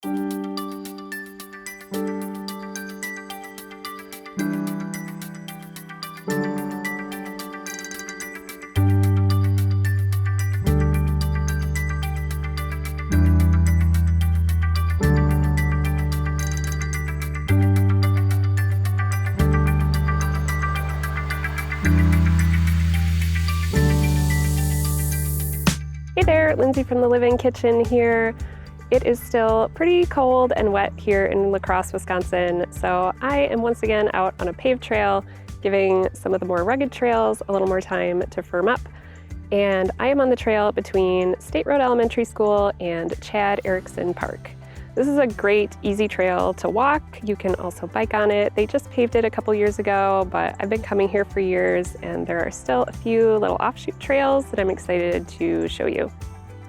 Hey there, Lindsay from the Live-In Kitchen here. It is still pretty cold and wet here in La Crosse, Wisconsin, so I am once again out on a paved trail, giving some of the more rugged trails a little more time to firm up. And I am on the trail between State Road Elementary School and Chad Erickson Park. This is a great, easy trail to walk. You can also bike on it. They just paved it a couple years ago, but I've been coming here for years, and there are still a few little offshoot trails that I'm excited to show you.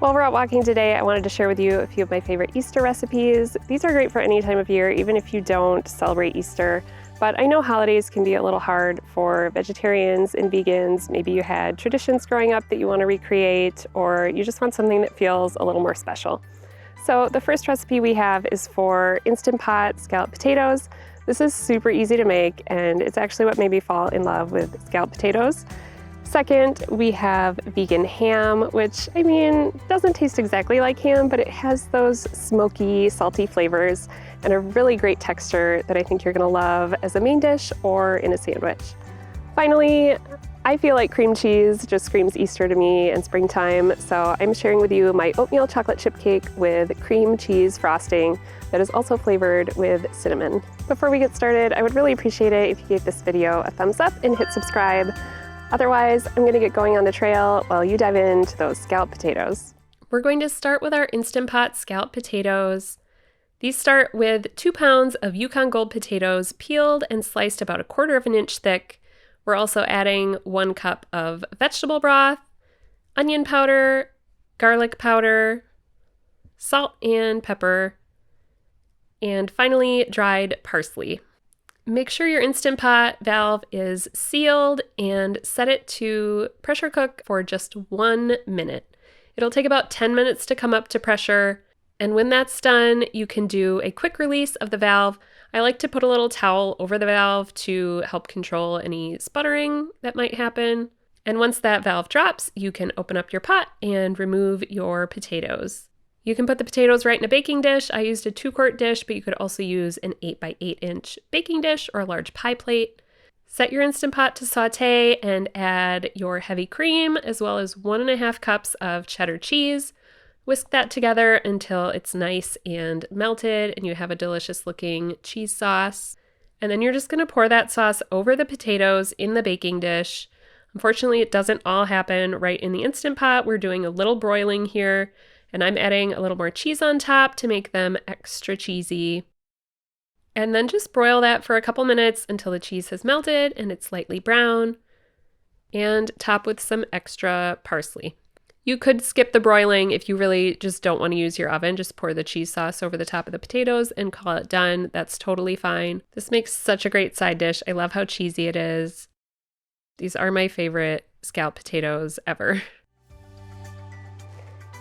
While we're out walking today, I wanted to share with you a few of my favorite Easter recipes. These are great for any time of year, even if you don't celebrate Easter. But I know holidays can be a little hard for vegetarians and vegans. Maybe you had traditions growing up that you want to recreate, or you just want something that feels a little more special. So the first recipe we have is for Instant Pot scalloped potatoes. This is super easy to make, and it's actually what made me fall in love with scalloped potatoes. Second, we have vegan ham, which, I mean, doesn't taste exactly like ham, but it has those smoky, salty flavors and a really great texture that I think you're gonna love as a main dish or in a sandwich. Finally, I feel like cream cheese just screams Easter to me and springtime, so I'm sharing with you my oatmeal chocolate chip cake with cream cheese frosting that is also flavored with cinnamon. Before we get started, I would really appreciate it if you gave this video a thumbs up and hit subscribe. Otherwise, I'm gonna get going on the trail while you dive into those scalloped potatoes. We're going to start with our Instant Pot scalloped potatoes. These start with 2 pounds of Yukon Gold potatoes peeled and sliced about 1/4 inch thick. We're also adding 1 cup of vegetable broth, onion powder, garlic powder, salt and pepper, and finally dried parsley. Make sure your Instant Pot valve is sealed and set it to pressure cook for just 1 minute. It'll take about 10 minutes to come up to pressure, and when that's done, you can do a quick release of the valve. I like to put a little towel over the valve to help control any sputtering that might happen. And once that valve drops, you can open up your pot and remove your potatoes. You can put the potatoes right in a baking dish. I used a 2-quart dish, but you could also use an 8 by 8 inch baking dish or a large pie plate. Set your Instant Pot to saute and add your heavy cream as well as 1.5 cups of cheddar cheese. Whisk that together until it's nice and melted and you have a delicious looking cheese sauce. And then you're just gonna pour that sauce over the potatoes in the baking dish. Unfortunately, it doesn't all happen right in the Instant Pot. We're doing a little broiling here, and I'm adding a little more cheese on top to make them extra cheesy. And then just broil that for a couple minutes until the cheese has melted and it's lightly brown, and top with some extra parsley. You could skip the broiling if you really just don't want to use your oven. Just pour the cheese sauce over the top of the potatoes and call it done. That's totally fine. This makes such a great side dish. I love how cheesy it is. These are my favorite scalloped potatoes ever.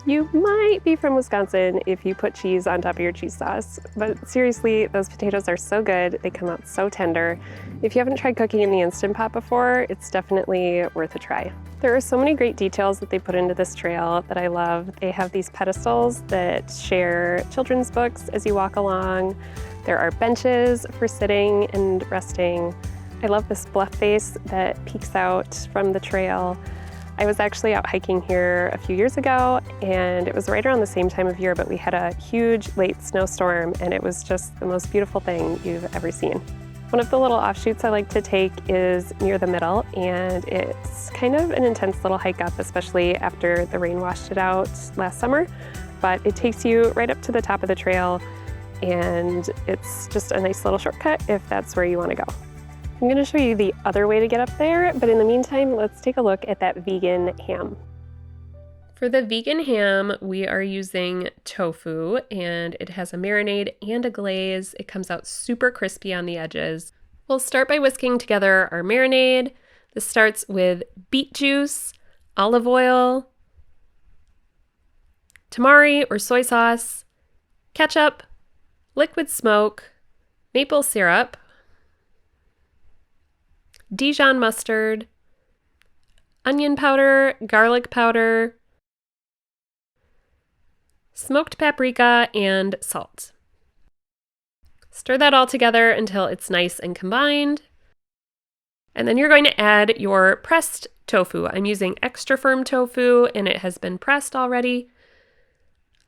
You might be from Wisconsin if you put cheese on top of your cheese sauce, but seriously, those potatoes are so good. They come out so tender. If you haven't tried cooking in the Instant Pot before, it's definitely worth a try. There are so many great details that they put into this trail that I love. They have these pedestals that share children's books as you walk along. There are benches for sitting and resting. I love this bluff face that peeks out from the trail. I was actually out hiking here a few years ago, and it was right around the same time of year, but we had a huge late snowstorm, and it was just the most beautiful thing you've ever seen. One of the little offshoots I like to take is near the middle, and it's kind of an intense little hike up, especially after the rain washed it out last summer, but it takes you right up to the top of the trail, and it's just a nice little shortcut if that's where you want to go. I'm going to show you the other way to get up there, but in the meantime, let's take a look at that vegan ham. For the vegan ham, we are using tofu, and it has a marinade and a glaze. It comes out super crispy on the edges. We'll start by whisking together our marinade. This starts with beet juice, olive oil, tamari or soy sauce, ketchup, liquid smoke, maple syrup, Dijon mustard, onion powder, garlic powder, smoked paprika, and salt. Stir that all together until it's nice and combined. And then you're going to add your pressed tofu. I'm using extra firm tofu and it has been pressed already.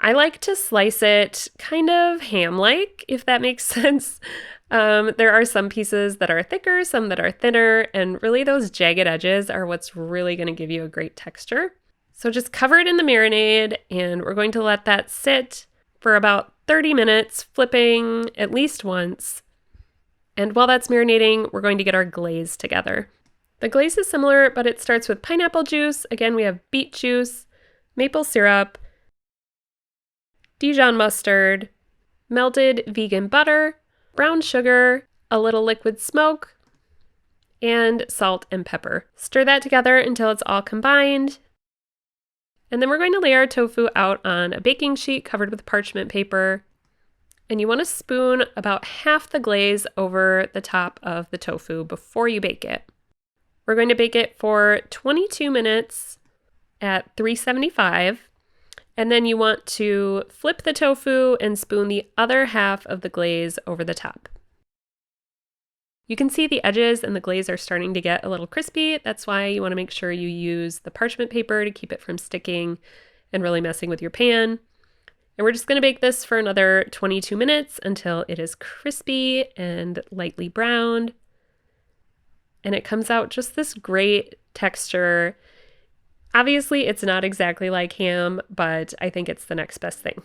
I like to slice it kind of ham-like, if that makes sense. There are some pieces that are thicker, some that are thinner, and really those jagged edges are what's really going to give you a great texture. So just cover it in the marinade and we're going to let that sit for about 30 minutes, flipping at least once. And while that's marinating, we're going to get our glaze together. The glaze is similar, but it starts with pineapple juice. Again, we have beet juice, maple syrup, Dijon mustard, melted vegan butter, brown sugar, a little liquid smoke, and salt and pepper. Stir that together until it's all combined. And then we're going to lay our tofu out on a baking sheet covered with parchment paper. And you want to spoon about half the glaze over the top of the tofu before you bake it. We're going to bake it for 22 minutes at 375. And then you want to flip the tofu and spoon the other half of the glaze over the top. You can see the edges and the glaze are starting to get a little crispy. That's why you want to make sure you use the parchment paper to keep it from sticking and really messing with your pan. And we're just going to bake this for another 22 minutes until it is crispy and lightly browned. And it comes out just this great texture. Obviously, it's not exactly like ham, but I think it's the next best thing.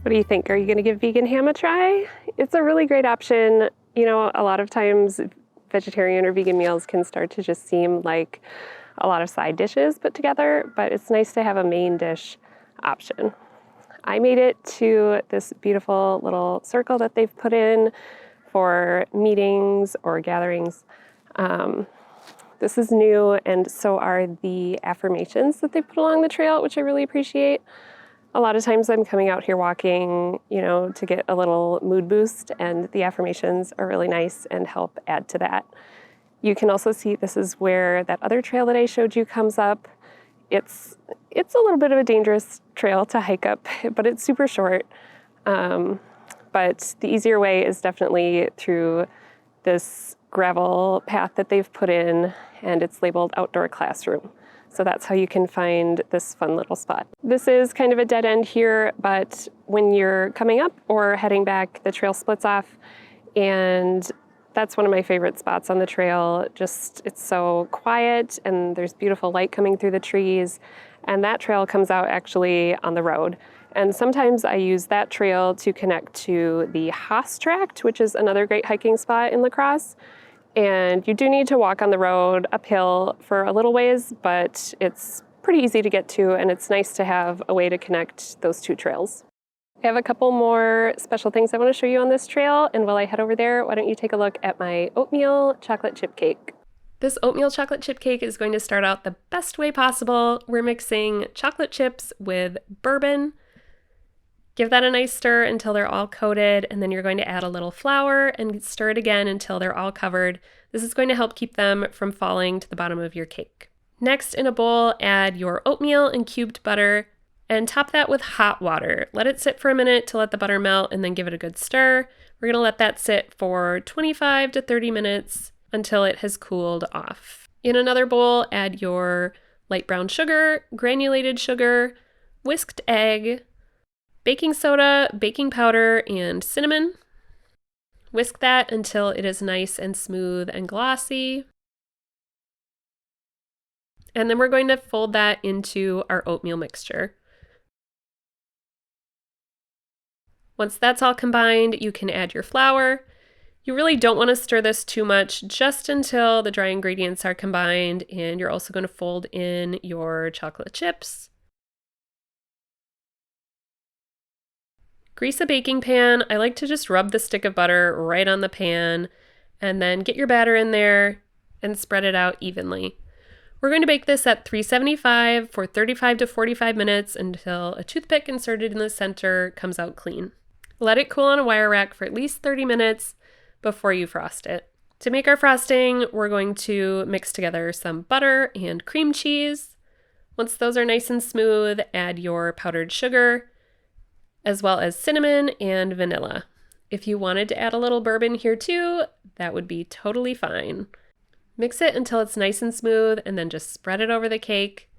What do you think? Are you going to give vegan ham a try? It's a really great option. You know, a lot of times vegetarian or vegan meals can start to just seem like a lot of side dishes put together, but it's nice to have a main dish option. I made it to this beautiful little circle that they've put in for meetings or gatherings. This is new, and so are the affirmations that they put along the trail, which I really appreciate. A lot of times I'm coming out here walking, you know, to get a little mood boost, and the affirmations are really nice and help add to that. You can also see this is where that other trail that I showed you comes up. It's a little bit of a dangerous trail to hike up, but it's super short. But the easier way is definitely through this gravel path that they've put in, and it's labeled outdoor classroom. So that's how you can find this fun little spot. This is kind of a dead end here, but when you're coming up or heading back, the trail splits off, and that's one of my favorite spots on the trail. Just, it's so quiet and there's beautiful light coming through the trees, and that trail comes out actually on the road. And sometimes I use that trail to connect to the Haas Tract, which is another great hiking spot in La Crosse. And you do need to walk on the road uphill for a little ways, but it's pretty easy to get to, and it's nice to have a way to connect those two trails. I have a couple more special things I want to show you on this trail, and while I head over there, why don't you take a look at my oatmeal chocolate chip cake. This oatmeal chocolate chip cake is going to start out the best way possible. We're mixing chocolate chips with bourbon. Give that a nice stir until they're all coated, and then you're going to add a little flour and stir it again until they're all covered. This is going to help keep them from falling to the bottom of your cake. Next, in a bowl, add your oatmeal and cubed butter and top that with hot water. Let it sit for a minute to let the butter melt and then give it a good stir. We're going to let that sit for 25 to 30 minutes until it has cooled off. In another bowl, add your light brown sugar, granulated sugar, whisked egg, baking soda, baking powder, and cinnamon. Whisk that until it is nice and smooth and glossy. And then we're going to fold that into our oatmeal mixture. Once that's all combined, you can add your flour. You really don't want to stir this too much, just until the dry ingredients are combined, and you're also going to fold in your chocolate chips. Grease a baking pan. I like to just rub the stick of butter right on the pan and then get your batter in there and spread it out evenly. We're going to bake this at 375 for 35 to 45 minutes until a toothpick inserted in the center comes out clean. Let it cool on a wire rack for at least 30 minutes before you frost it. To make our frosting, we're going to mix together some butter and cream cheese. Once those are nice and smooth, add your powdered sugar, as well as cinnamon and vanilla. If you wanted to add a little bourbon here too, that would be totally fine. Mix it until it's nice and smooth and then just spread it over the cake.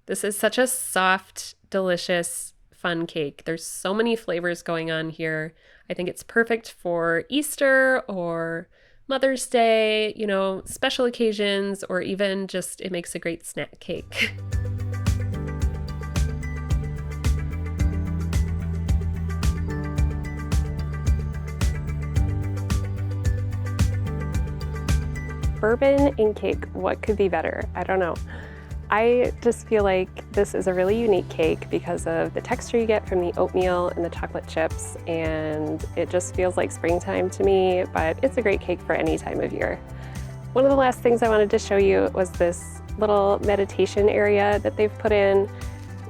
This is such a soft, delicious, fun cake. There's so many flavors going on here. I think it's perfect for Easter or Mother's Day, special occasions, or even just it makes a great snack cake. Bourbon and cake, what could be better? I don't know. I just feel like this is a really unique cake because of the texture you get from the oatmeal and the chocolate chips, and it just feels like springtime to me, but it's a great cake for any time of year. One of the last things I wanted to show you was this little meditation area that they've put in.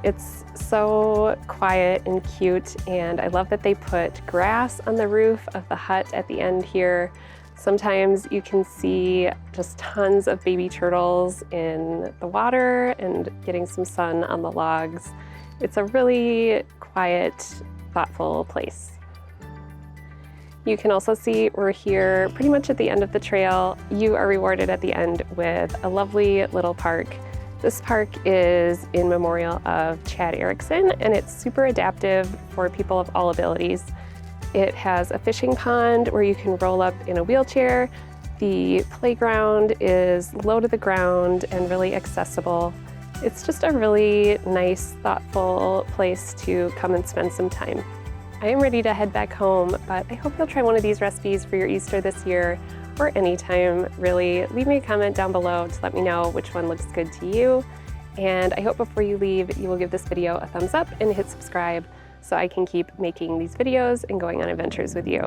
It's so quiet and cute, and I love that they put grass on the roof of the hut at the end here. Sometimes you can see just tons of baby turtles in the water and getting some sun on the logs. It's a really quiet, thoughtful place. You can also see we're here pretty much at the end of the trail. You are rewarded at the end with a lovely little park. This park is in memorial of Chad Erickson, and it's super adaptive for people of all abilities. It has a fishing pond where you can roll up in a wheelchair. The playground is low to the ground and really accessible. It's just a really nice, thoughtful place to come and spend some time. I am ready to head back home, but I hope you'll try one of these recipes for your Easter this year, or anytime, really. Leave me a comment down below to let me know which one looks good to you. And I hope before you leave, you will give this video a thumbs up and hit subscribe so I can keep making these videos and going on adventures with you.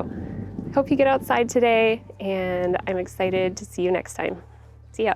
Hope you get outside today, and I'm excited to see you next time. See ya.